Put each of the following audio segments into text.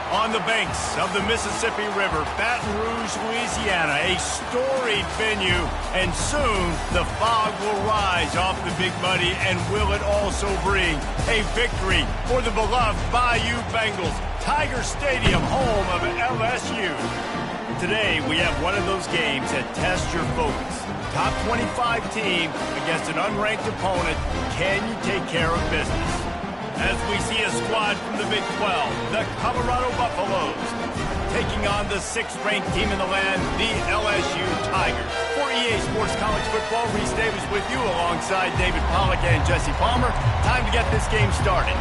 On the banks of the Mississippi River, Baton Rouge, Louisiana, a storied venue, and soon the fog will rise off the Big Muddy, and will it also bring a victory for the beloved Bayou Bengals, Tiger Stadium, home of LSU. Today, we have one of those games that tests your focus. Top 25 team against an unranked opponent. Can you take care of business? As we see a squad from the Big 12, the Colorado Buffaloes, taking on the 6th-ranked team in the land, the LSU Tigers. For EA Sports College Football, Reese Davis with you alongside David Pollack and Jesse Palmer. Time to get this game started.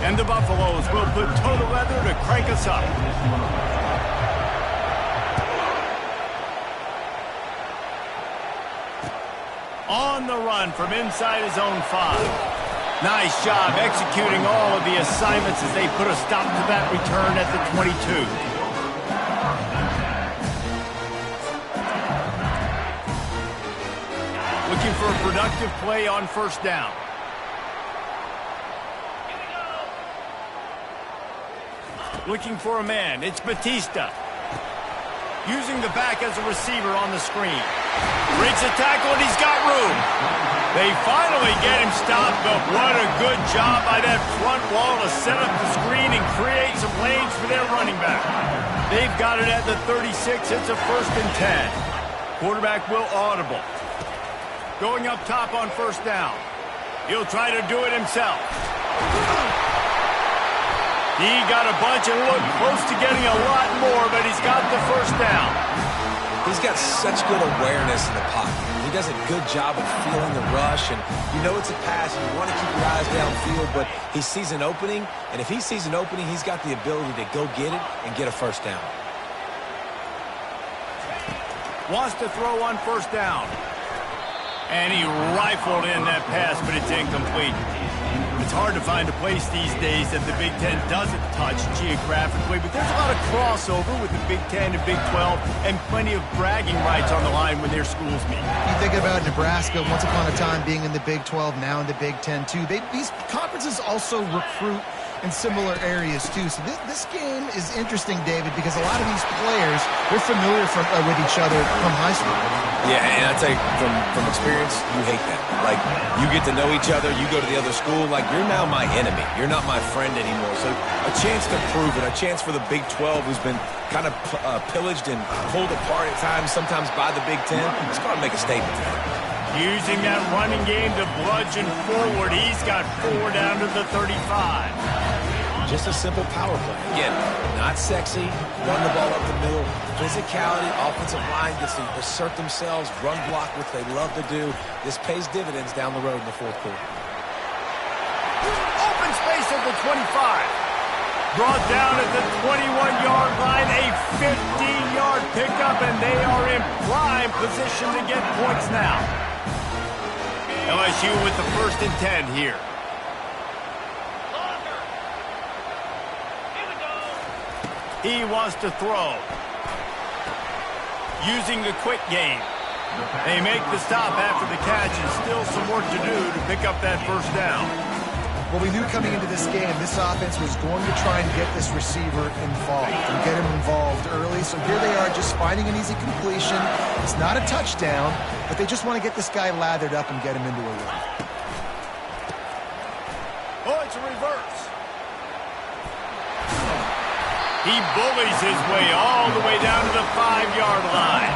And the Buffaloes will put toe to leather to crank us up. On the run from inside his own 5. Nice job executing all of the assignments as they put a stop to that return at the 22. Looking for a productive play on first down. Looking for a man. It's Batista. Using the back as a receiver on the screen. Breaks a tackle, and he's got room. They finally get him stopped, but what a good job by that front wall to set up the screen and create some lanes for their running back. They've got it at the 36. It's a 1st and 10. Quarterback will audible. Going up top on first down. He'll try to do it himself. He got a bunch and looked close to getting a lot more, but he's got the first down. He's got such good awareness in the pocket. He does a good job of feeling the rush, and you know it's a pass, and you want to keep your eyes downfield, but he sees an opening, and if he sees an opening, he's got the ability to go get it and get a first down. Wants to throw on first down. And he rifled in that pass, but it's incomplete. It's hard to find a place these days that the Big Ten doesn't touch geographically, but there's a lot of crossover with the Big Ten and Big 12 and plenty of bragging rights on the line when their schools meet. You think about Nebraska, once upon a time being in the Big 12, now in the Big 10 too. These conferences also recruit in similar areas too. So this game is interesting, David, because a lot of these players, they're familiar with each other from high school. Yeah, and I tell you, from experience, you hate that. Like, you get to know each other, you go to the other school, like, you're now my enemy. You're not my friend anymore. So a chance to prove it, a chance for the Big 12, who's been kind of pillaged and pulled apart at times, sometimes by the Big 10. It's going to make a statement today. Using that running game to bludgeon forward. He's got 4 down to the 35. Just a simple power play. Again, not sexy, run the ball up the middle. Physicality, offensive line gets to assert themselves, run block, which they love to do. This pays dividends down the road in the 4th quarter. Open space at the 25. Brought down at the 21-yard line, a 15-yard pickup, and they are in prime position to get points now. LSU with the 1st and 10 here. He wants to throw. Using the quick game. They make the stop after the catch, and still some work to do to pick up that first down. Well, we knew coming into this game, this offense was going to try and get this receiver involved and get him involved early. So here they are just finding an easy completion. It's not a touchdown, but they just want to get this guy lathered up and get him into a run. Oh, it's a reverse. He bullies his way all the way down to the 5-yard line.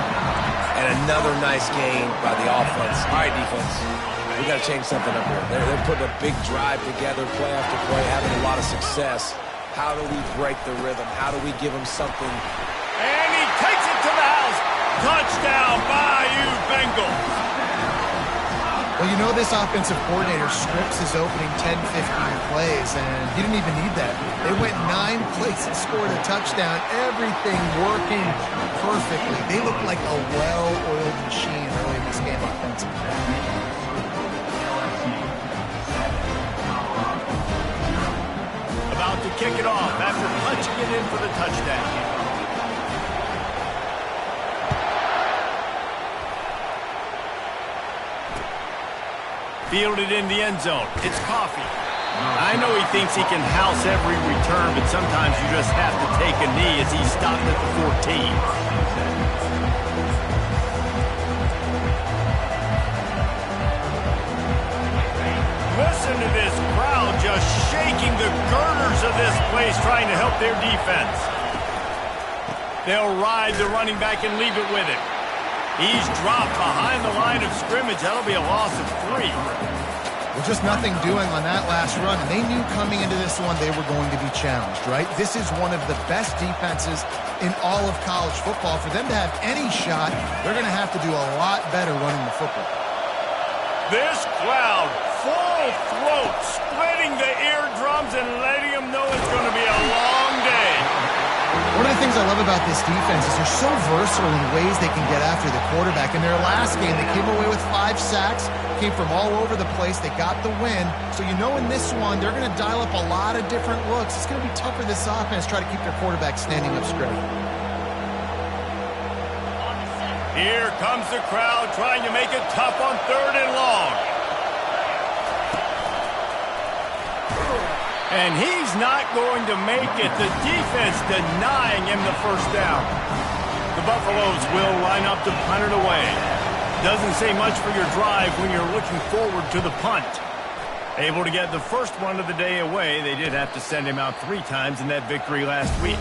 And another nice game by the offense. All right, defense. We got to change something up here. They're putting a big drive together, play after play, having a lot of success. How do we break the rhythm? How do we give them something? And he takes it to the house. Touchdown, Bayou Bengals. Well, you know this offensive coordinator scripts his opening 10, 15 plays, and he didn't even need that. They went 9 plays and scored a touchdown, everything working perfectly. They looked like a well-oiled machine early in this game offensively. About to kick it off after punching it in for the touchdown. Fielded in the end zone. It's Coffee. I know he thinks he can house every return, but sometimes you just have to take a knee as he stopped at the 14. Listen to this crowd just shaking the girders of this place trying to help their defense. They'll ride the running back and leave it with him. He's dropped behind the line of scrimmage. That'll be a loss of 3. Well, just nothing doing on that last run. And they knew coming into this one they were going to be challenged, right? This is one of the best defenses in all of college football. For them to have any shot, they're going to have to do a lot better running the football. This crowd, full throat, splitting the eardrums and letting them know it's going to be a long day. One of the things I love about this defense is they're so versatile in ways they can get after the quarterback. In their last game, they came away with 5 sacks, came from all over the place. They got the win. So you know in this one, they're going to dial up a lot of different looks. It's going to be tough for this offense to try to keep their quarterback standing up straight. Here comes the crowd trying to make it tough on 3rd and long. And he's not going to make it. The defense denying him the first down. The Buffaloes will line up to punt it away. Doesn't say much for your drive when you're looking forward to the punt. Able to get the first one of the day away. They did have to send him out 3 times in that victory last week.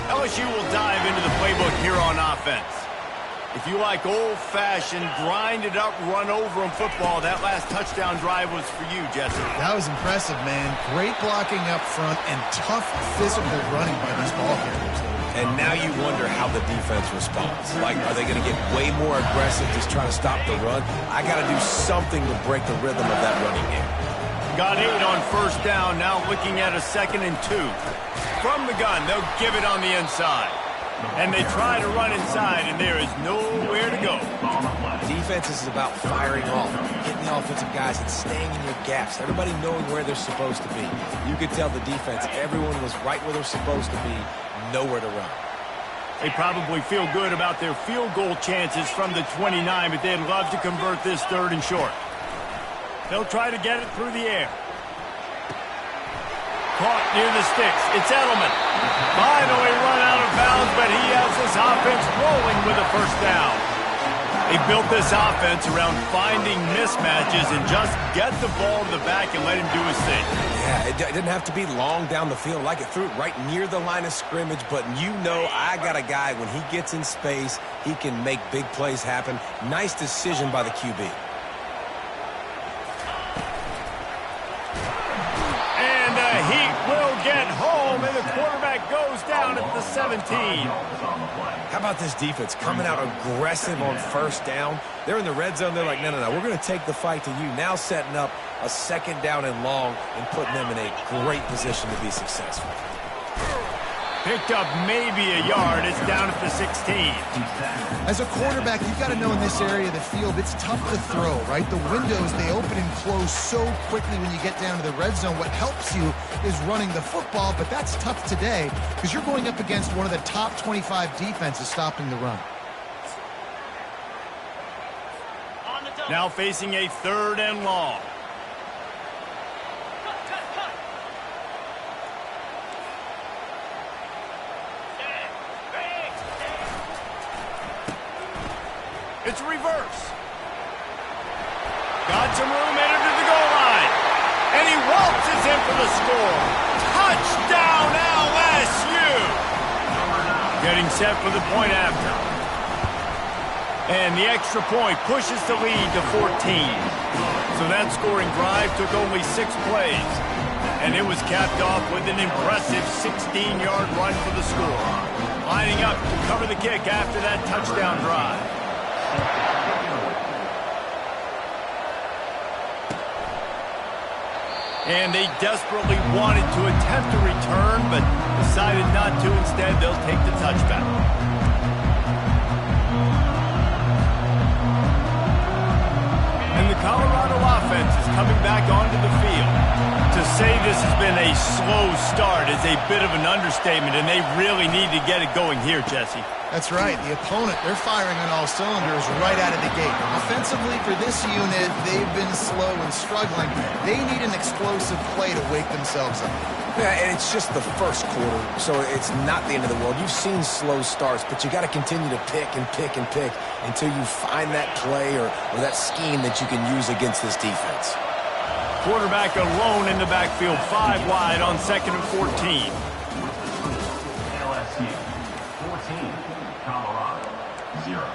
LSU will dive into the playbook here on offense. If you like old-fashioned, grinded-up, run-over-'em football, that last touchdown drive was for you, Jesse. That was impressive, man. Great blocking up front and tough physical running by these ball carriers. And now you wonder how the defense responds. Like, are they going to get way more aggressive just trying to stop the run? I got to do something to break the rhythm of that running game. Got 8 on first down, now looking at a 2nd and 2. From the gun, they'll give it on the inside. And they try to run inside, and there is nowhere to go. Defense is about firing off, hitting the offensive guys, and staying in your gaps. Everybody knowing where they're supposed to be. You could tell the defense, everyone was right where they're supposed to be, nowhere to run. They probably feel good about their field goal chances from the 29, but they'd love to convert this 3rd and short. They'll try to get it through the air. Caught near the sticks. It's Edelman. Finally run out of bounds, but he has this offense rolling with a first down. They built this offense around finding mismatches and just get the ball to the back and let him do his thing. Yeah, it didn't have to be long down the field. Like it threw it right near the line of scrimmage, but you know I got a guy, when he gets in space, he can make big plays happen. Nice decision by the QB. Heat will get home, and the quarterback goes down at the 17. How about this defense coming out aggressive on first down? They're in the red zone. They're like, no, we're going to take the fight to you. Now setting up a 2nd down and long and putting them in a great position to be successful. Picked up maybe a yard. It's down at the 16. As a quarterback, you've got to know in this area of the field, it's tough to throw, right? The windows, they open and close so quickly when you get down to the red zone. What helps you is running the football, but that's tough today because you're going up against one of the top 25 defenses stopping the run. Now facing a 3rd and long. It's reverse. Got some room, entered to the goal line. And he waltzes in for the score. Touchdown, LSU! Getting set for the point after. And the extra point pushes the lead to 14. So that scoring drive took only 6 plays. And it was capped off with an impressive 16-yard run for the score. Lining up to cover the kick after that touchdown drive. And they desperately wanted to attempt a return, but decided not to. Instead, they'll take the touchback. And the Colorado offense is coming back onto the field. To say this has been a slow start is a bit of an understatement, and they really need to get it going here, Jesse. That's right. The opponent, they're firing on all cylinders right out of the gate. Offensively, for this unit, they've been slow and struggling. They need an explosive play to wake themselves up. Yeah, and it's just the first quarter, so it's not the end of the world. You've seen slow starts, but you got to continue to pick and pick and pick until you find that play or that scheme that you can use against this defense. Quarterback alone in the backfield, 5 wide on 2nd and 14. LSU, 14, Colorado, 0.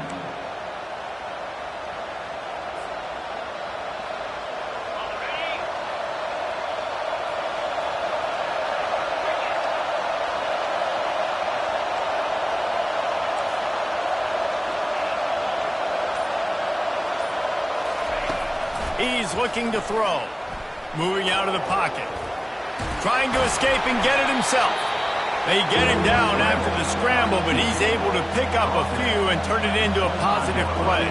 He's looking to throw. Moving out of the pocket. Trying to escape and get it himself. They get him down after the scramble, but he's able to pick up a few and turn it into a positive play.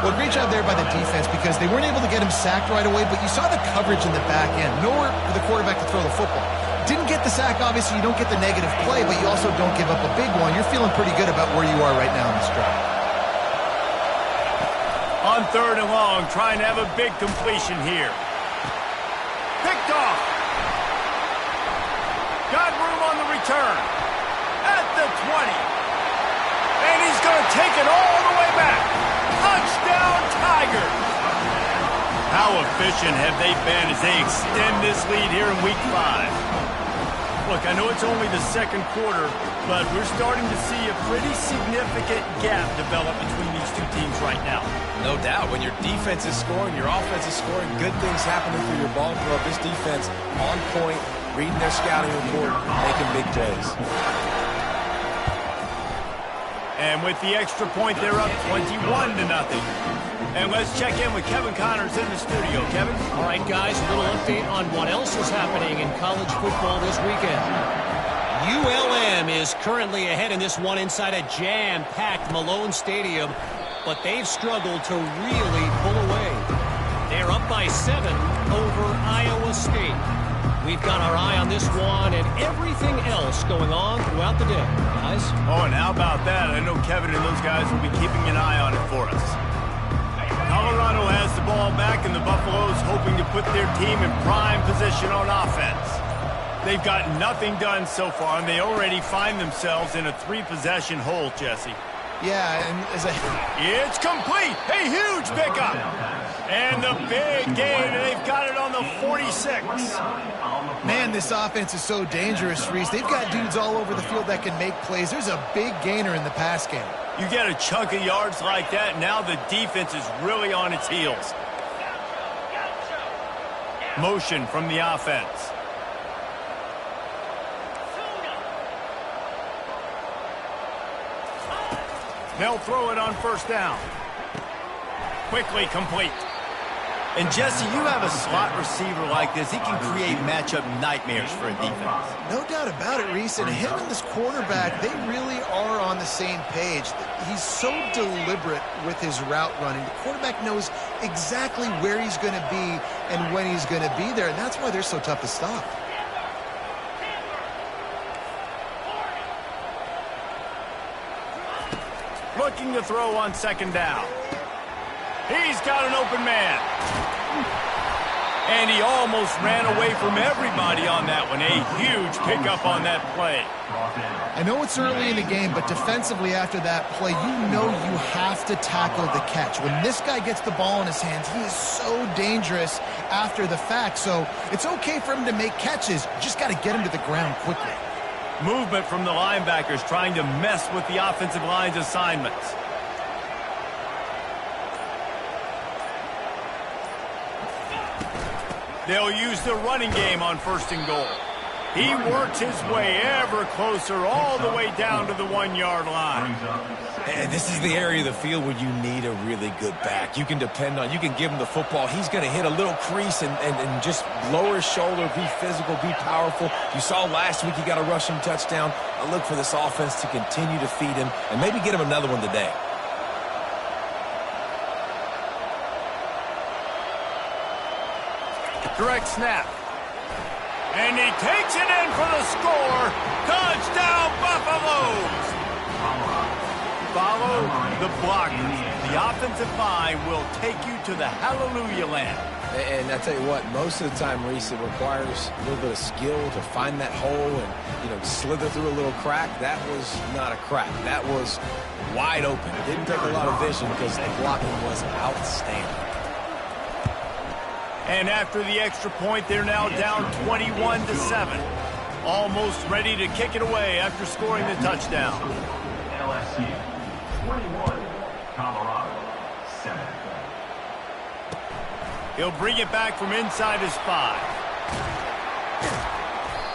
Well, great job there by the defense because they weren't able to get him sacked right away, but you saw the coverage in the back end. Nowhere for the quarterback to throw the football. Didn't get the sack, obviously. You don't get the negative play, but you also don't give up a big one. You're feeling pretty good about where you are right now in this drive. On 3rd and long, trying to have a big completion here. Picked off. Got room on the return. At the 20. And he's going to take it all the way back. Touchdown, Tigers. How efficient have they been as they extend this lead here in Week 5? Look, I know it's only the 2nd quarter, but we're starting to see a pretty significant gap develop between these two teams right now. No doubt. When your defense is scoring, your offense is scoring, good things happening through your ball club. This defense on point, reading their scouting report, making big plays. And with the extra point, they're up 21-0. And let's check in with Kevin Connors in the studio. Kevin? All right, guys, a little update on what else is happening in college football this weekend. ULM is currently ahead in this one inside a jam-packed Malone Stadium, but they've struggled to really pull away. They're up by 7 over Iowa State. We've got our eye on this one and everything else going on throughout the day, guys. Oh, and how about that? I know Kevin and those guys will be keeping an eye on it for us. Colorado has the ball back, and the Buffaloes hoping to put their team in prime position on offense. They've got nothing done so far, and they already find themselves in a 3-possession hole, Jesse. Yeah, and it's complete. A huge pickup. And the big gain, and they've got it on the 46. Man, this offense is so dangerous, Reese. They've got dudes all over the field that can make plays. There's a big gainer in the pass game. You get a chunk of yards like that, now the defense is really on its heels. Motion from the offense. They'll throw it on 1st down. Quickly complete. And Jesse, you have a slot receiver like this. He can create matchup nightmares for a defense. No doubt about it, Reese. And him and this quarterback, they really are on the same page. He's so deliberate with his route running. The quarterback knows exactly where he's going to be and when he's going to be there. And that's why they're so tough to stop. Looking to throw on 2nd down. He's got an open man. And he almost ran away from everybody on that one. A huge pickup on that play. I know it's early in the game, but defensively after that play, you know you have to tackle the catch. When this guy gets the ball in his hands, he is so dangerous after the fact. So it's okay for him to make catches. You just got to get him to the ground quickly. Movement from the linebackers trying to mess with the offensive line's assignments. They'll use the running game on 1st and goal. He works his way ever closer all the way down to the 1-yard line. And this is the area of the field where you need a really good back. You can depend on, you can give him the football. He's going to hit a little crease and just lower his shoulder, be physical, be powerful. You saw last week he got a rushing touchdown. I look for this offense to continue to feed him and maybe get him another one today. Direct snap. And he takes it in for the score. Touchdown, Buffaloes! Follow the blockers. The offensive line will take you to the hallelujah land. And I tell you what, most of the time, Reese, it requires a little bit of skill to find that hole and, slither through a little crack. That was not a crack. That was wide open. It didn't take a lot of vision because the blocking was outstanding. And after the extra point, they're now down 21-7. Almost ready to kick it away after scoring the touchdown. LSU 21, Colorado 7. He'll bring it back from inside his 5.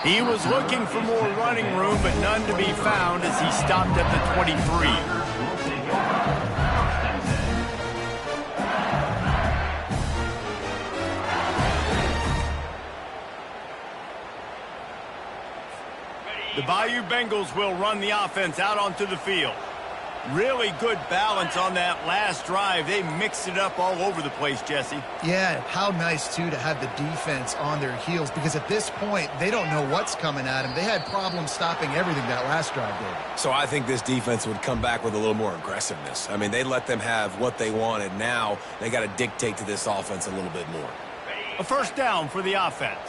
He was looking for more running room, but none to be found as he stopped at the 23. The Bayou Bengals will run the offense out onto the field. Really good balance on that last drive. They mixed it up all over the place, Jesse. Yeah, how nice, too, to have the defense on their heels, because at this point, they don't know what's coming at them. They had problems stopping everything that last drive did. So I think this defense would come back with a little more aggressiveness. I mean, they let them have what they wanted. Now they got to dictate to this offense a little bit more. A first down for the offense.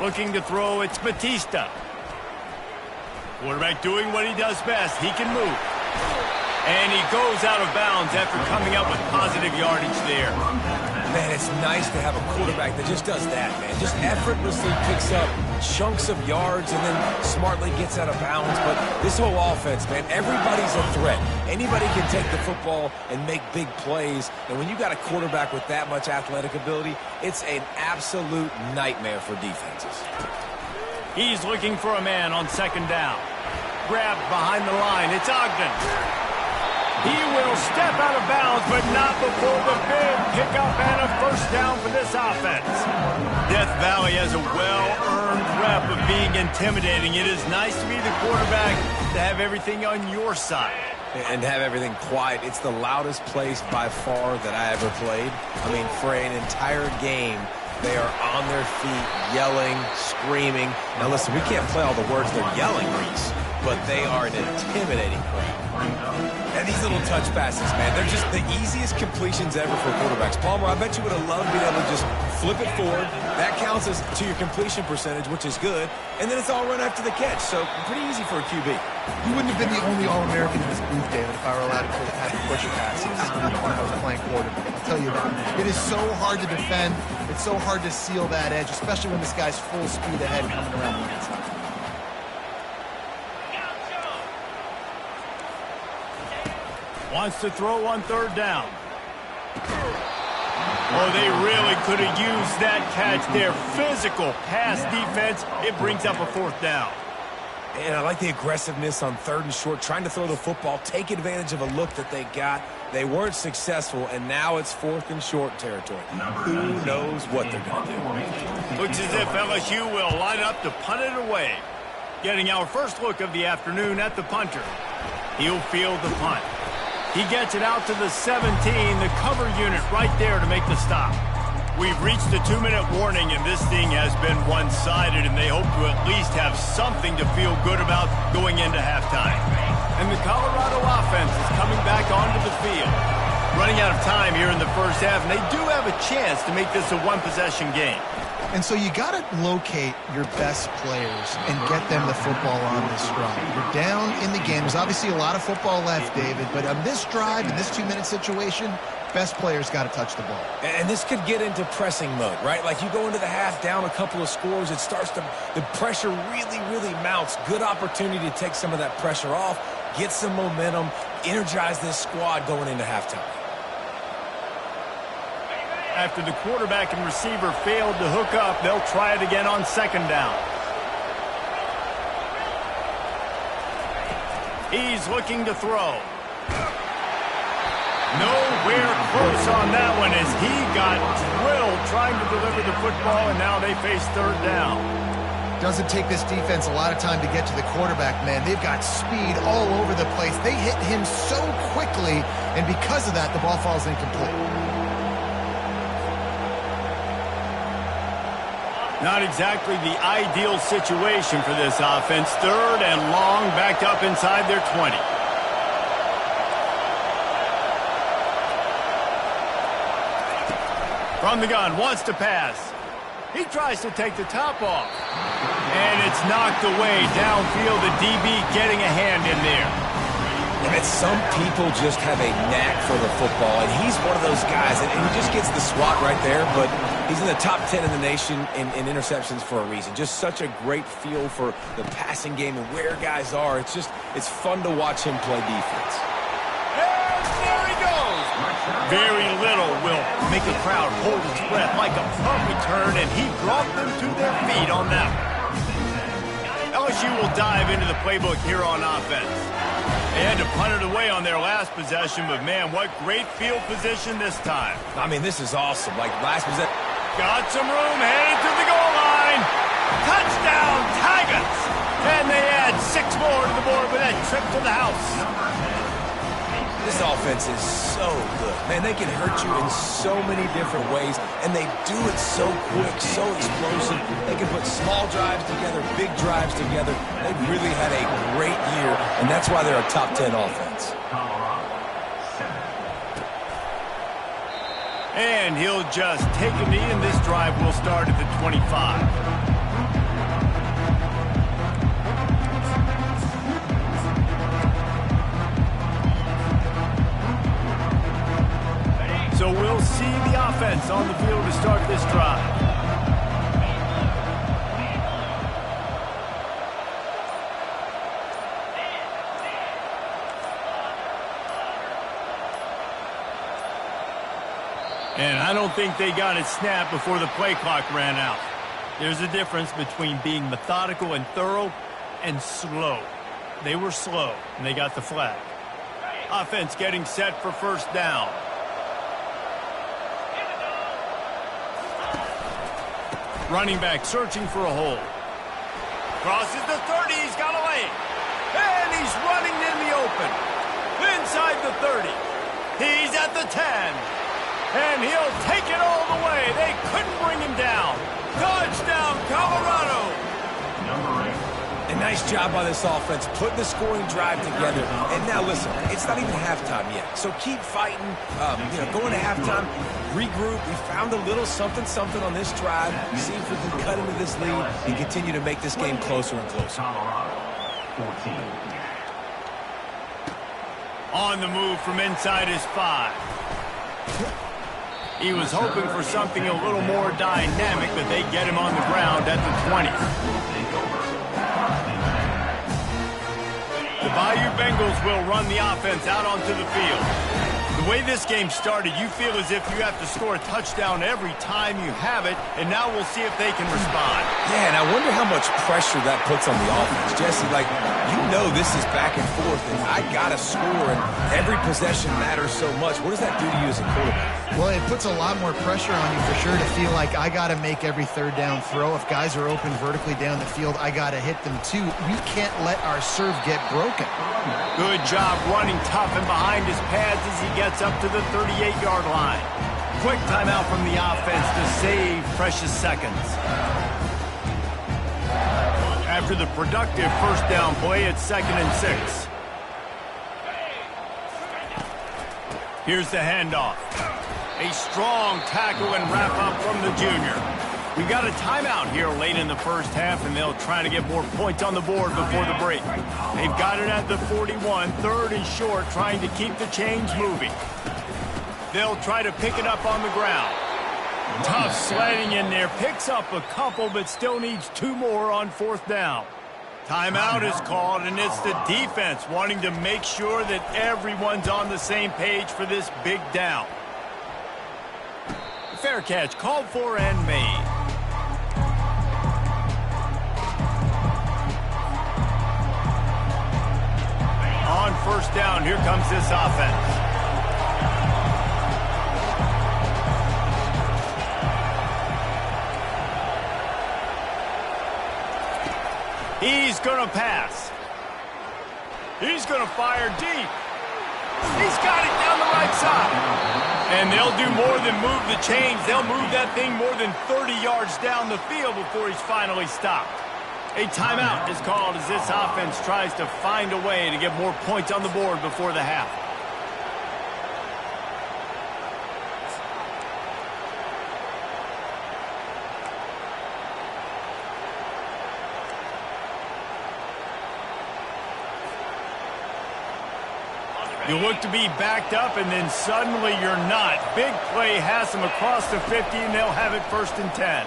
Looking to throw, it's Batista. Quarterback doing what he does best. He can move. And he goes out of bounds after coming up with positive yardage there. Man, it's nice to have a quarterback that just does that, man. Just effortlessly picks up chunks of yards and then smartly gets out of bounds. But this whole offense, man, everybody's a threat. Anybody can take the football and make big plays. And when you got a quarterback with that much athletic ability, it's an absolute nightmare for defenses. He's looking for a man on second down. Grabbed behind the line. It's Ogden. He will step out of bounds, but not before the big pickup and a first down for this offense. Death Valley has a well-earned rep of being intimidating. It is nice to be the quarterback to have everything on your side. And have everything quiet. It's the loudest place by far that I ever played. I mean, for an entire game, they are on their feet, yelling, screaming. Now listen, we can't play all the words they're yelling, Reese, but they are an intimidating crowd. And these little touch passes, man, they're just the easiest completions ever for quarterbacks. Palmer, I bet you would have loved being able to just flip it forward. That counts as to your completion percentage, which is good. And then it's all run after the catch, so pretty easy for a QB. You wouldn't have been the only All-American in this booth, David, if I were allowed to have push passes when I was playing quarterback. I'll tell you that. It is so hard to defend. It's so hard to seal that edge, especially when this guy's full speed ahead coming around the inside. Wants to throw on third down. Oh, they really could have used that catch there. Physical pass defense. It brings up a fourth down. And I like the aggressiveness on third and short, trying to throw the football, take advantage of a look that they got. They weren't successful, and now it's fourth and short territory. Who knows what they're going to do? Looks as if LSU will line up to punt it away. Getting our first look of the afternoon at the punter. He'll field the punt. He gets it out to the 17, the cover unit right there to make the stop. We've reached the 2-minute warning, and this thing has been one-sided, and they hope to at least have something to feel good about going into halftime. And the Colorado offense is coming back onto the field. Running out of time here in the first half, and they do have a chance to make this a one-possession game. And so you got to locate your best players and get them the football on this drive. You're down in the game. There's obviously a lot of football left, David, but on this drive, in this 2-minute situation, best players got to touch the ball. And this could get into pressing mode, right? Like you go into the half down a couple of scores, it starts to, the pressure really, really mounts. Good opportunity to take some of that pressure off, get some momentum, energize this squad going into halftime. After the quarterback and receiver failed to hook up, they'll try it again on second down. He's looking to throw. Nowhere close on that one as he got drilled trying to deliver the football, and now they face third down. Doesn't take this defense a lot of time to get to the quarterback, man. They've got speed all over the place. They hit him so quickly, and because of that, the ball falls incomplete. Not exactly the ideal situation for this offense. 3rd and long, backed up inside their 20. From the gun, wants to pass. He tries to take the top off. And it's knocked away downfield. The DB getting a hand in there. And some people just have a knack for the football, and he's one of those guys, and he just gets the swat right there, but he's in the top 10 in the nation in interceptions for a reason. Just such a great feel for the passing game and where guys are. It's fun to watch him play defense. And there he goes. Very little will make a crowd hold its breath like a punt return, and he brought them to their feet on that one. LSU will dive into the playbook here on offense. They had to punt it away on their last possession, but man, what great field position this time. I mean, this is awesome. Like last possession. Got some room, headed to the goal line. Touchdown, Tigers! And they add 6 more to the board with that trip to the house. This offense is so good. Man, they can hurt you in so many different ways, and they do it so quick, so explosive. They can put small drives together, big drives together. They've really had a great year, and that's why they're a top 10 offense. And he'll just take a knee, and this drive will start at the 25. So we'll see the offense on the field to start this drive. And I don't think they got it snapped before the play clock ran out. There's a difference between being methodical and thorough and slow. They were slow, and they got the flag. Offense getting set for first down. Running back searching for a hole. Crosses the 30, he's got a lane. And he's running in the open. Inside the 30. He's at the 10. And he'll take it all the way. They couldn't bring him down. Touchdown, Colorado. A nice job by this offense, putting the scoring drive together. And now listen, it's not even halftime yet. So keep fighting, going to halftime, regroup. We found a little something on this drive. See if we can cut into this lead and continue to make this game closer and closer. On the move from inside his 5. He was hoping for something a little more dynamic, but they get him on the ground at the 20. The Bayou Bengals will run the offense out onto the field. The way this game started, you feel as if you have to score a touchdown every time you have it, and now we'll see if they can respond. Yeah, and I wonder how much pressure that puts on the offense. Jesse, this is back and forth, and I got to score, and every possession matters so much. What does that do to you as a quarterback? Well, it puts a lot more pressure on you for sure to feel like I got to make every third down throw. If guys are open vertically down the field, I got to hit them too. We can't let our serve get broken. Good job running tough and behind his pads as he gets up to the 38-yard line. Quick timeout from the offense to save precious seconds. After the productive first down play, it's 2nd and 6. Here's the handoff. A strong tackle and wrap up from the junior. We got a timeout here late in the first half, and they'll try to get more points on the board before the break. They've got it at the 41, 3rd and short, trying to keep the chains moving. They'll try to pick it up on the ground. Tough sledding in there, picks up a couple, but still needs 2 more on 4th down. Timeout is called, and it's the defense wanting to make sure that everyone's on the same page for this big down. Fair catch called for and made. On first down, here comes this offense. He's going to pass. He's going to fire deep. He's got it down the right side. And they'll do more than move the chains. They'll move that thing more than 30 yards down the field before he's finally stopped. A timeout is called as this offense tries to find a way to get more points on the board before the half. You look to be backed up, and then suddenly you're not. Big play has them across the 50, and they'll have it 1st and 10.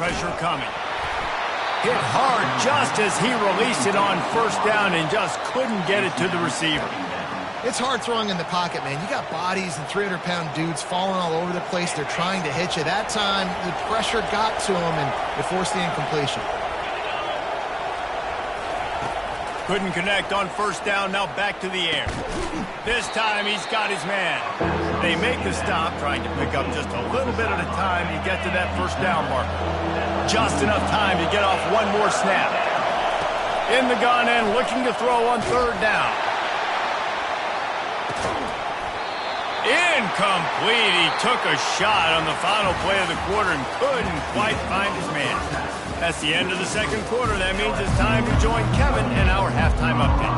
Pressure coming. Hit hard just as he released it on 1st down and just couldn't get it to the receiver. It's hard throwing in the pocket, man. You got bodies and 300-pound dudes falling all over the place. They're trying to hit you. That time, the pressure got to him, and it forced the incompletion. Couldn't connect on 1st down, now back to the air. This time he's got his man. They make the stop, trying to pick up just a little bit at a time to get to that 1st down marker. Just enough time to get off one more snap. In the gun and looking to throw on 3rd down. Incomplete. He took a shot on the final play of the quarter and couldn't quite find his man. That's the end of the 2nd quarter. That means it's time to join Kevin in our halftime update.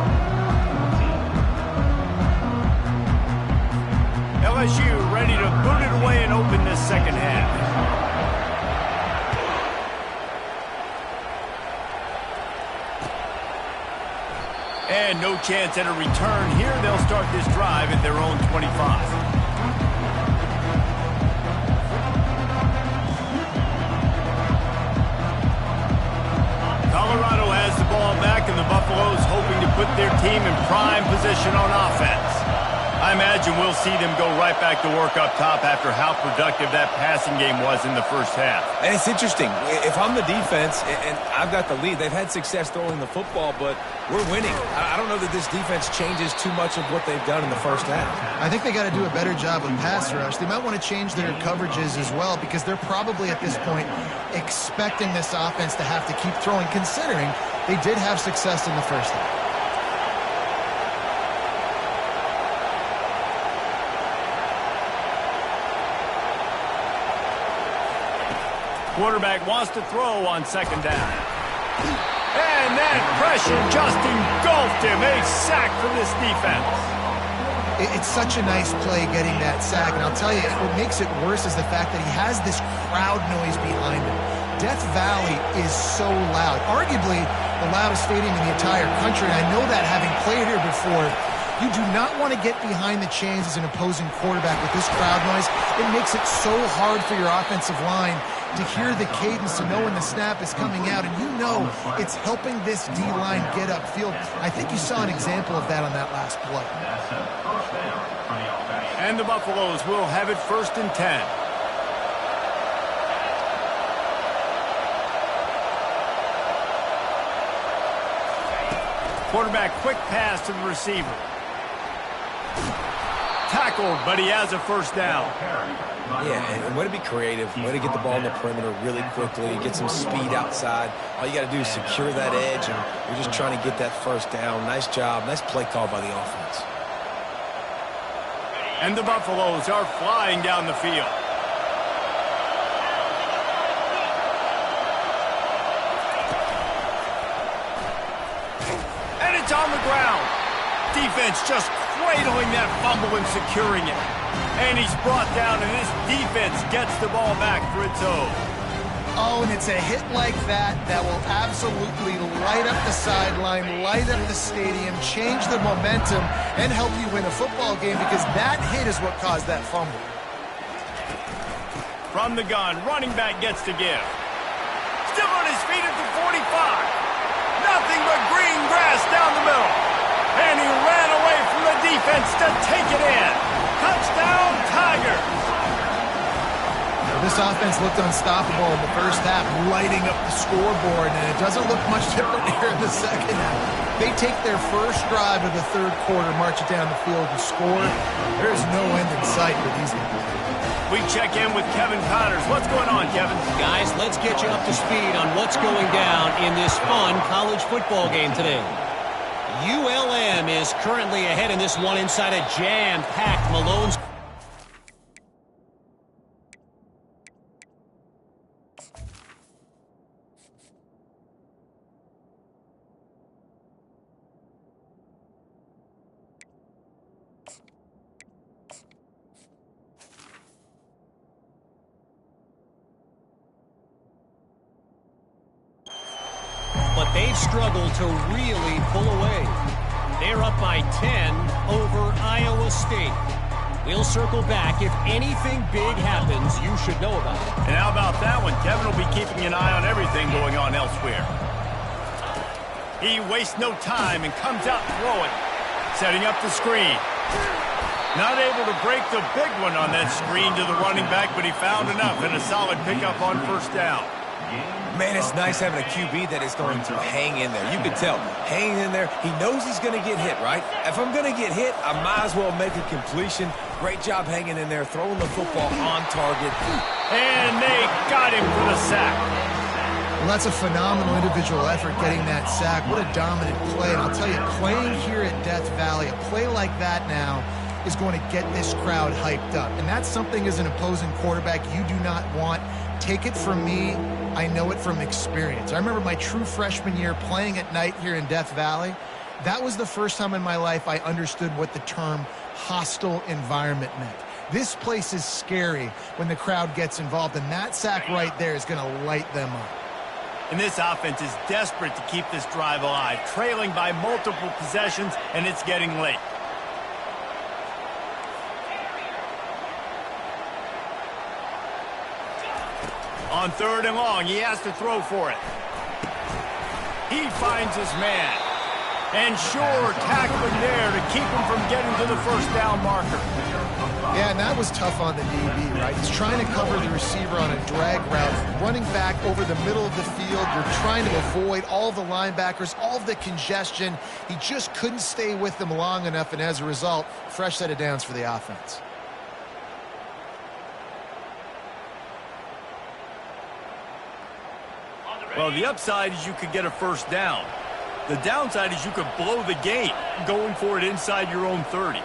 LSU ready to boot it away and open this 2nd half. And no chance at a return here. They'll start this drive at their own 25. Colorado has the ball back, and the Buffaloes hoping to put their team in prime position on offense. I imagine we'll see them go right back to work up top after how productive that passing game was in the 1st half. And it's interesting. If I'm the defense and I've got the lead, they've had success throwing the football, but we're winning. I don't know that this defense changes too much of what they've done in the 1st half. I think they got to do a better job of pass rush. They might want to change their coverages as well, because they're probably at this point expecting this offense to have to keep throwing, considering they did have success in the 1st half. Quarterback wants to throw on 2nd down. And that pressure just engulfed him. A sack for this defense. It's such a nice play getting that sack. And I'll tell you, what makes it worse is the fact that he has this crowd noise behind him. Death Valley is so loud. Arguably the loudest stadium in the entire country. And I know that, having played here before. You do not want to get behind the chains as an opposing quarterback with this crowd noise. It makes it so hard for your offensive line to hear the cadence, to know when the snap is coming out, and you know it's helping this D-line get upfield. I think you saw an example of that on that last play. And the Buffaloes will have it 1st and 10. Quarterback quick pass to the receiver. Tackled, but he has a 1st down. Yeah, and way to be creative, way to get the ball in the perimeter really quickly, get some speed outside. All you got to do is secure that edge, and you're just trying to get that 1st down. Nice job, nice play call by the offense. And the Buffaloes are flying down the field. And it's on the ground. Defense just cradling that fumble and securing it. And he's brought down, and this defense gets the ball back for its own. Oh, and it's a hit like that that will absolutely light up the sideline, light up the stadium, change the momentum, and help you win a football game, because that hit is what caused that fumble. From the gun, running back gets to give. Still on his feet at the 45. Nothing but green grass down the middle. And he ran away from the defense to take it in. Touchdown, Tigers. This offense looked unstoppable in the 1st half, lighting up the scoreboard, and it doesn't look much different here in the 2nd half. They take their 1st drive of the 3rd quarter, march it down the field, and score. There is no end in sight for these guys. We check in with Kevin Connors. What's going on, Kevin? Guys, let's get you up to speed on what's going down in this fun college football game today. ULM is currently ahead in this one inside a jam-packed Malone. But they've struggled to really pull away. They're up by 10 over Iowa State. We'll circle back. If anything big happens, you should know about it. And how about that one? Kevin will be keeping an eye on everything going on elsewhere. He wastes no time and comes out throwing, setting up the screen. Not able to break the big one on that screen to the running back, but he found enough and a solid pickup on first down. Man, it's nice having a QB that is going to hang in there. You can tell, hanging in there, he knows he's going to get hit, right? If I'm going to get hit, I might as well make a completion. Great job hanging in there, throwing the football on target. And they got him for the sack. Well, that's a phenomenal individual effort getting that sack. What a dominant play. And I'll tell you, playing here at Death Valley, a play like that now is going to get this crowd hyped up. And that's something as an opposing quarterback you do not want. Take it from me, I know it from experience. I remember my true freshman year playing at night here in Death Valley. That was the first time in my life I understood what the term hostile environment meant. This place is scary when the crowd gets involved, and that sack right there is going to light them up. And this offense is desperate to keep this drive alive, trailing by multiple possessions, and it's getting late. On third and long, he has to throw for it. He finds his man. And sure, tackling there to keep him from getting to the first down marker. Yeah, and that was tough on the DB, right? He's trying to cover the receiver on a drag route, running back over the middle of the field. You're trying to avoid all the linebackers, all of the congestion. He just couldn't stay with them long enough, and as a result, fresh set of downs for the offense. Well, the upside is you could get a first down. The downside is you could blow the game going for it inside your own 30.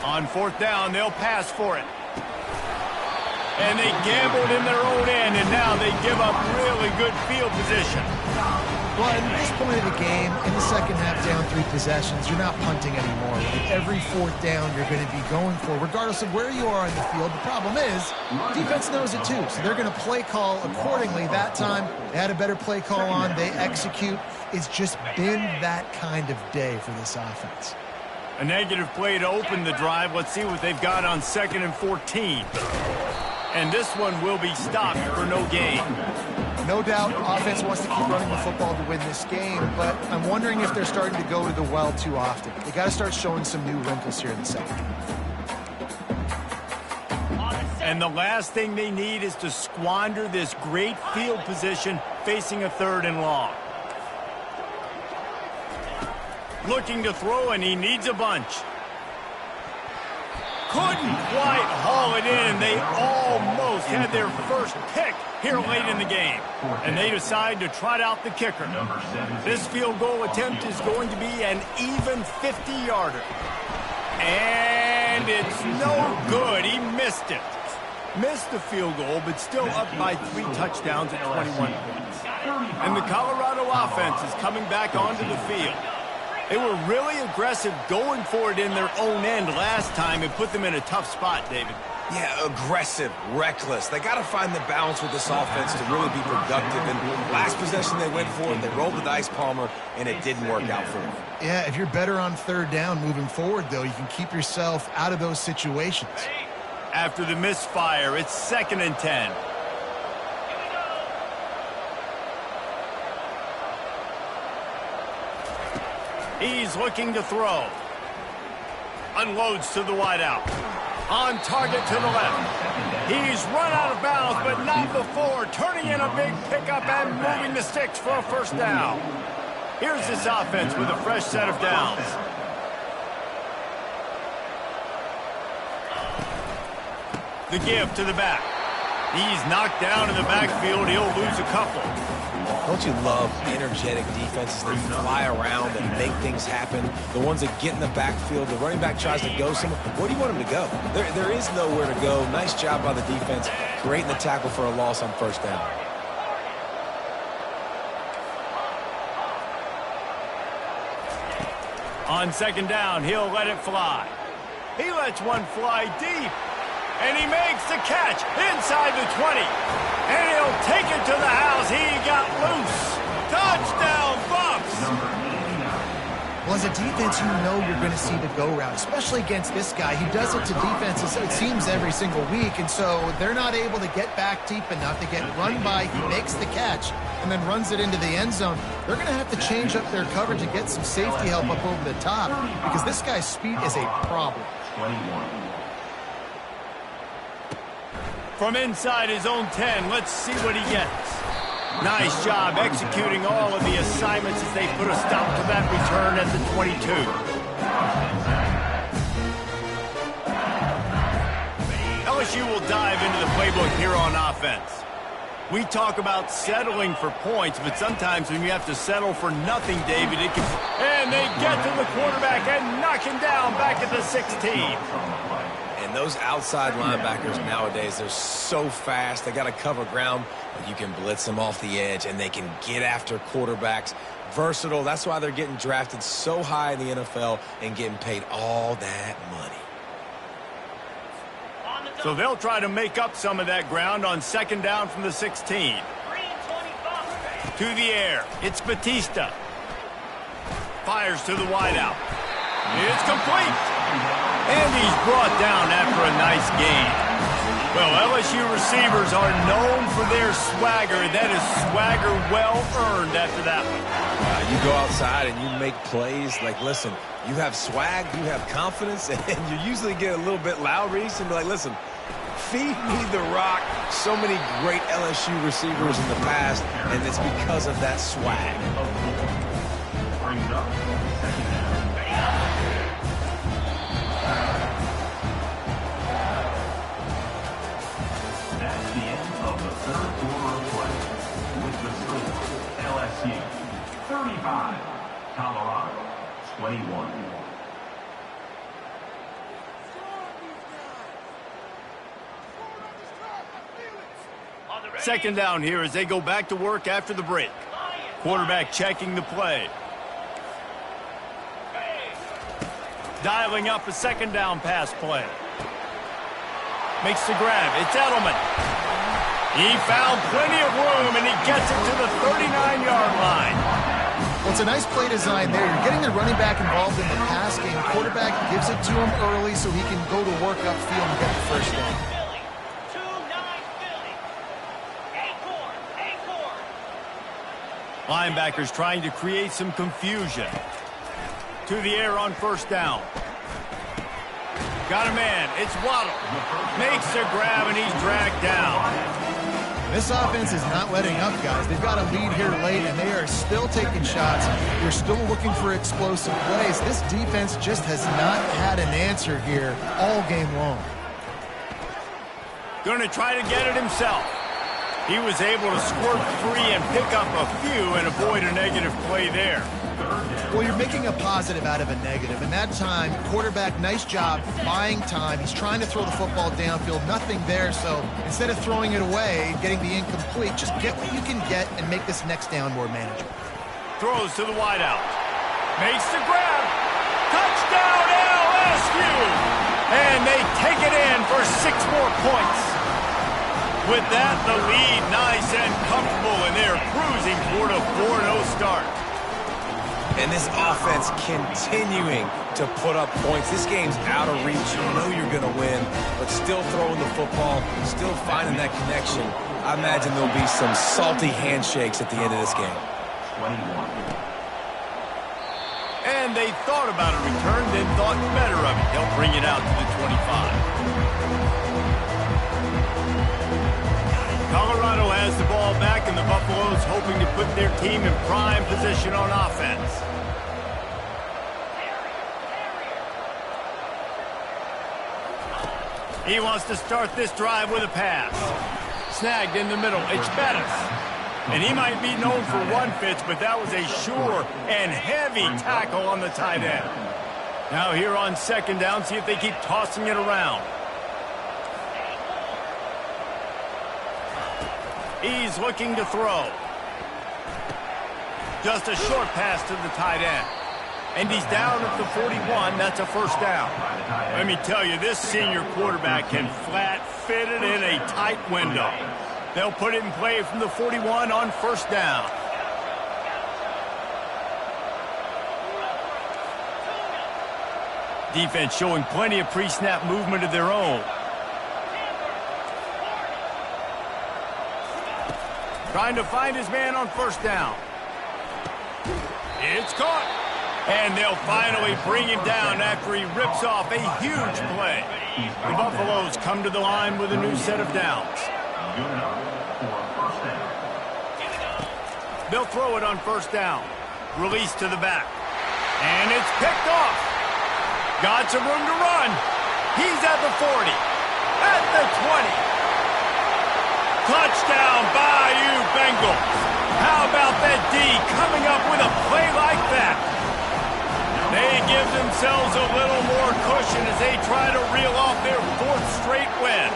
On fourth down, they'll pass for it. And they gambled in their own end, and now they give up really good field position. Well, at this point of the game, in the second half, down 3 possessions, you're not punting anymore. Right? Every fourth down you're going to be going for, regardless of where you are on the field. The problem is, defense knows it too, so they're going to play call accordingly. That time, they had a better play call on. They execute. It's just been that kind of day for this offense. A negative play to open the drive. Let's see what they've got on 2nd and 14. And this one will be stopped for no gain. No doubt, offense wants to keep running the football to win this game, but I'm wondering if they're starting to go to the well too often. They got to start showing some new wrinkles here in the second. And the last thing they need is to squander this great field position facing a 3rd and long. Looking to throw, and he needs a bunch. Couldn't quite haul it in. They almost had their first pick here late in the game. And they decide to trot out the kicker. This field goal attempt is going to be an even 50-yarder. And it's no good. He missed it. Missed the field goal, but still up by 3 touchdowns at 21 points. And the Colorado offense is coming back onto the field. They were really aggressive going for it in their own end last time. It put them in a tough spot, David. Yeah, aggressive, reckless. They got to find the balance with this offense to really be productive. And last possession they went for it, they rolled the dice, Palmer, and it didn't work out for them. Yeah, if you're better on 3rd down moving forward, though, you can keep yourself out of those situations. After the misfire, it's 2nd and 10. He's looking to throw. Unloads to the wideout. On target to the left. He's run out of bounds, but not before. Turning in a big pickup and moving the sticks for a first down. Here's this offense with a fresh set of downs. The give to the back. He's knocked down in the backfield. He'll lose a couple. Don't you love energetic defenses that fly around and make things happen? The ones that get in the backfield, the running back tries to go somewhere. Where do you want him to go? There is nowhere to go. Nice job by the defense, creating the tackle for a loss on first down. On second down, he'll let it fly. He lets one fly deep. And he makes the catch inside the 20. And he'll take it to the house. He got loose. Touchdown, Bucs! Well, as a defense, you know you're going to see the go route, especially against this guy. He does it to defenses, it seems, every single week, and so they're not able to get back deep enough to get run by. He makes the catch and then runs it into the end zone. They're going to have to change up their coverage and get some safety help up over the top because this guy's speed is a problem. 21. From inside his own 10, let's see what he gets. Nice job executing all of the assignments as they put a stop to that return at the 22. LSU will dive into the playbook here on offense. We talk about settling for points, but sometimes when you have to settle for nothing, David, it can... And they get to the quarterback and knock him down back at the 16. And those outside linebackers nowadays, they're so fast. They got to cover ground, but you can blitz them off the edge, and they can get after quarterbacks. Versatile. That's why they're getting drafted so high in the NFL and getting paid all that money. So they'll try to make up some of that ground on second down from the 16. To the air. It's Batista. Fires to the wideout. It's complete. And he's brought down after a nice gain. Well, LSU receivers are known for their swagger. That is swagger well earned after that one. You go outside and you make plays. Like, listen, you have swag, you have confidence, and you usually get a little bit loud, Reese, and be like, listen, feed me the rock. So many great LSU receivers in the past, and it's because of that swag. Brings up second down. That's the end of the third quarter of play. With the score, LSU 35, Colorado 21. Second down here as they go back to work after the break. Quarterback checking the play. Dialing up a second down pass play. Makes the grab. It's Edelman. He found plenty of room, and he gets it to the 39-yard line. Well, it's a nice play design there. You're getting the running back involved in the pass game. Quarterback gives it to him early so he can go to work upfield and get the first down. Linebackers trying to create some confusion. To the air on first down. Got a man. It's Waddle. Makes the grab, and he's dragged down. This offense is not letting up, guys. They've got a lead here late, and they are still taking shots. They're still looking for explosive plays. This defense just has not had an answer here all game long. Going to try to get it himself. He was able to squirt free and pick up a few and avoid a negative play there. Well, you're making a positive out of a negative. And that time, quarterback, nice job buying time. He's trying to throw the football downfield. Nothing there. So instead of throwing it away, getting the incomplete, just get what you can get and make this next down more manageable. Throws to the wideout. Makes the grab. Touchdown, LSU! And they take it in for 6 more points. With that, the lead nice and comfortable, and they're cruising toward a 4-0 start. And this offense continuing to put up points. This game's out of reach. You know you're going to win, but still throwing the football, still finding that connection. I imagine there'll be some salty handshakes at the end of this game. 21. And they thought about a return, then thought better of it. They'll bring it out to the 25. Colorado has the ball back, and the Buffaloes hoping to put their team in prime position on offense. He wants to start this drive with a pass. Snagged in the middle. It's Bettis. And he might be known for run fits, but that was a sure and heavy tackle on the tight end. Now here on second down, see if they keep tossing it around. He's looking to throw. Just a short pass to the tight end. And he's down at the 41. That's a first down. Let me tell you, this senior quarterback can flat fit it in a tight window. They'll put it in play from the 41 on first down. Defense showing plenty of pre-snap movement of their own. Trying to find his man on first down. It's caught. And they'll finally bring him down after he rips off a huge play. The Buffaloes come to the line with a new set of downs. They'll throw it on first down. Release to the back. And it's picked off. Got some room to run. He's at the 40. At the 20. Touchdown, Bayou Bengals. How about that D coming up with a play like that? They give themselves a little more cushion as they try to reel off their fourth straight win.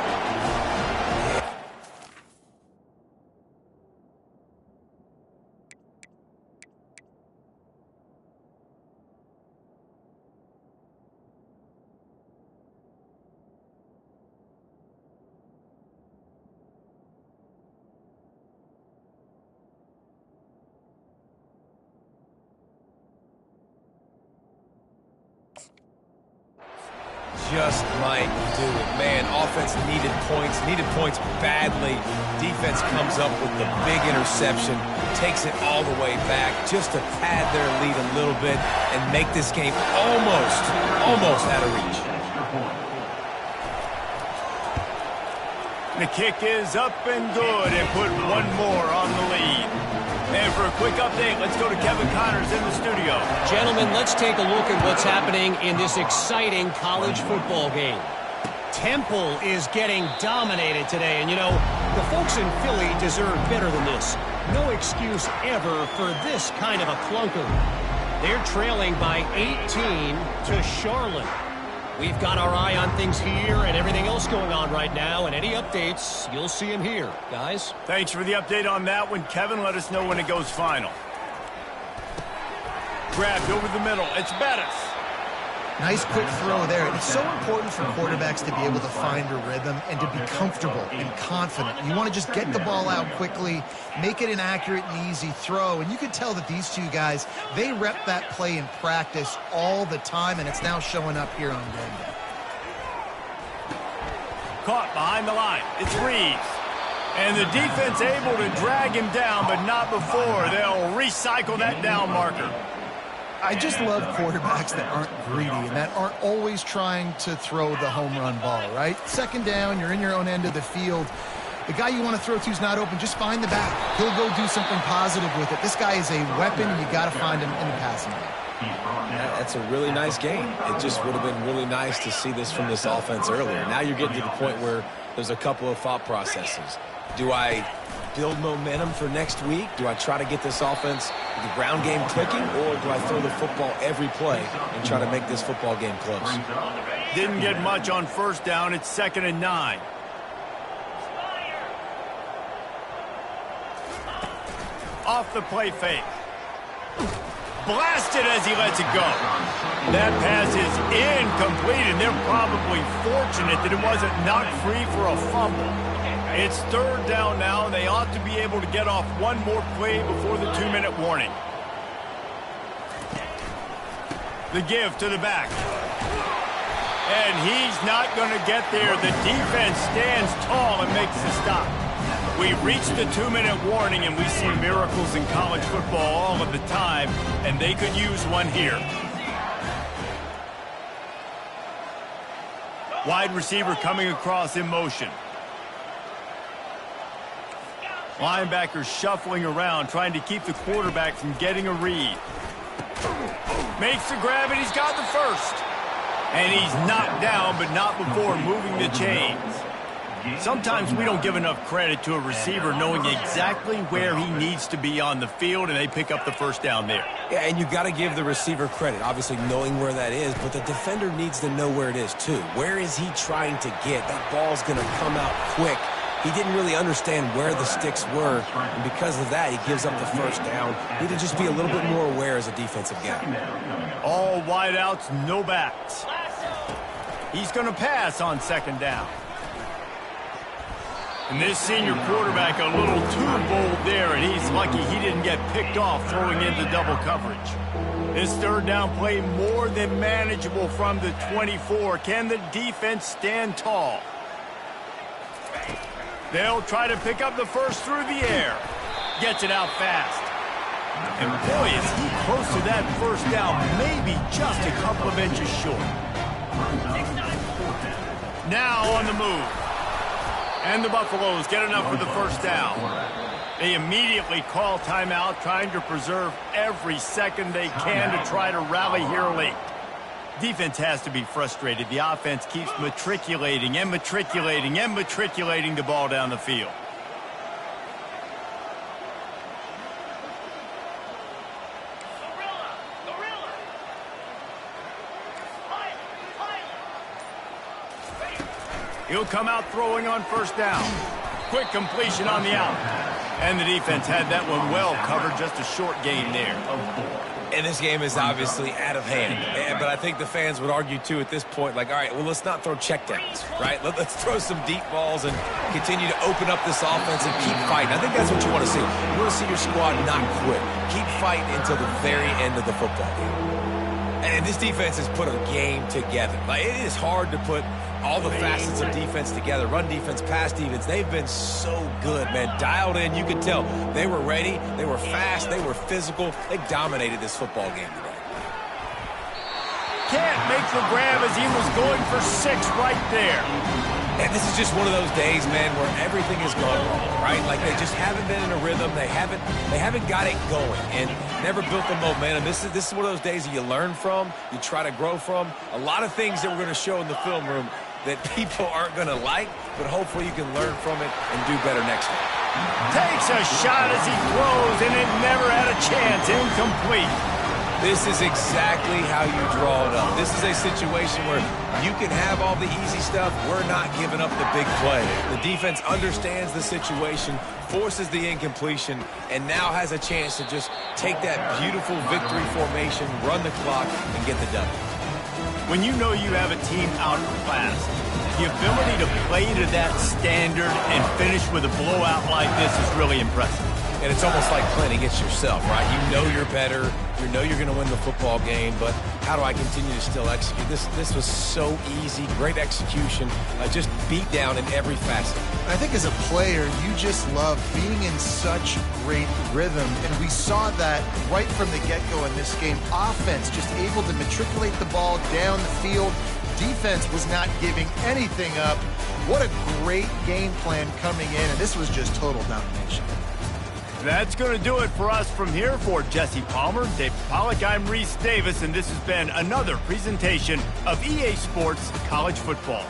Just might do it. Man, offense needed points badly. Defense comes up with the big interception, takes it all the way back just to pad their lead a little bit and make this game almost out of reach. The kick is up and good and put one more on the lead. And for a quick update, let's go to Kevin Connors in the studio. Gentlemen, let's take a look at what's happening in this exciting college football game. Temple is getting dominated today, and you know, the folks in Philly deserve better than this. No excuse ever for this kind of a clunker. They're trailing by 18 to Charlotte. We've got our eye on things here and everything else going on right now, and any updates, you'll see them here. Guys? Thanks for the update on that one, Kevin. Let us know when it goes final. Grabbed over the middle. It's Bettis. Nice quick throw there. It's so important for quarterbacks to be able to find a rhythm and to be comfortable and confident. You want to just get the ball out quickly, make it an accurate and easy throw. And you can tell that these two guys, they rep that play in practice all the time, and it's now showing up here on game day. Caught behind the line. It's Reeves. And the defense able to drag him down, but not before. They'll recycle that down marker. I just love quarterbacks that aren't greedy and that aren't always trying to throw the home run ball, right? Second down, you're in your own end of the field. The guy you want to throw to is not open. Just find the back. He'll go do something positive with it. This guy is a weapon, and you got to find him in the passing game. That's a really nice game. It just would have been really nice to see this from this offense earlier. Now you're getting to the point where there's a couple of thought processes. Do I build momentum for next week? Do I try to get this offense, the ground game clicking, or do I throw the football every play and try to make this football game close? Didn't get much on first down. It's 2nd and 9. Off the play fake. Blasted as he lets it go. That pass is incomplete, and they're probably fortunate that it wasn't knocked free for a fumble. It's 3rd down now, and they ought to be able to get off one more play before the 2-minute warning. The give to the back. And he's not going to get there. The defense stands tall and makes the stop. We've reached the 2-minute warning, and we see miracles in college football all of the time, and they could use one here. Wide receiver coming across in motion. Linebackers shuffling around, trying to keep the quarterback from getting a read. Makes the grab, and he's got the first. And he's knocked down, but not before moving the chains. Sometimes we don't give enough credit to a receiver knowing exactly where he needs to be on the field, and they pick up the first down there. Yeah, and you got to give the receiver credit, obviously knowing where that is, but the defender needs to know where it is too. Where is he trying to get? That ball's going to come out quick. He didn't really understand where the sticks were, and because of that, he gives up the first down. Need to just be a little bit more aware as a defensive guy. All wideouts, no backs. He's going to pass on second down. And this senior quarterback a little too bold there, and he's lucky he didn't get picked off throwing into double coverage. This third down play more than manageable from the 24. Can the defense stand tall? They'll try to pick up the first through the air. Gets it out fast. And boy, is he close to that first down, maybe just a couple of inches short. Now on the move. And the Buffaloes get enough for the first down. They immediately call timeout, trying to preserve every second they can to try to rally here late. Defense has to be frustrated. The offense keeps matriculating and matriculating and matriculating the ball down the field. He'll come out throwing on first down. Quick completion on the out. And the defense had that one well covered, just a short gain there. And this game is obviously out of hand. But I think the fans would argue, too, at this point, like, all right, well, let's not throw checkdowns, right? Let's throw some deep balls and continue to open up this offense and keep fighting. I think that's what you want to see. You want to see your squad not quit. Keep fighting until the very end of the football game. And this defense has put a game together. Like, it is hard to put all the facets of defense together. Run defense, pass defense. They've been so good, man. Dialed in. You could tell they were ready. They were fast. They were physical. They dominated this football game today. Can't make the grab as he was going for 6 right there. And this is just one of those days, man, where everything has gone wrong, right? Like they just haven't been in a rhythm. They haven't got it going and never built the momentum. This is one of those days that you learn from, you try to grow from. A lot of things that we're going to show in the film room that people aren't going to like, but hopefully you can learn from it and do better next time. Takes a shot as he throws, and it never had a chance. Incomplete. This is exactly how you draw it up. This is a situation where you can have all the easy stuff. We're not giving up the big play. The defense understands the situation, forces the incompletion, and now has a chance to just take that beautiful victory formation, run the clock, and get the W. When you know you have a team outclassed, the ability to play to that standard and finish with a blowout like this is really impressive. And it's almost like playing against yourself, right? You know you're better. You know you're going to win the football game, but how do I continue to still execute? This was so easy, great execution, just beat down in every facet. I think as a player, you just love being in such great rhythm, and we saw that right from the get-go in this game. Offense just able to matriculate the ball down the field. Defense was not giving anything up. What a great game plan coming in, and this was just total domination. That's going to do it for us from here. For Jesse Palmer, Dave Pollack, I'm Reese Davis, and this has been another presentation of EA Sports College Football.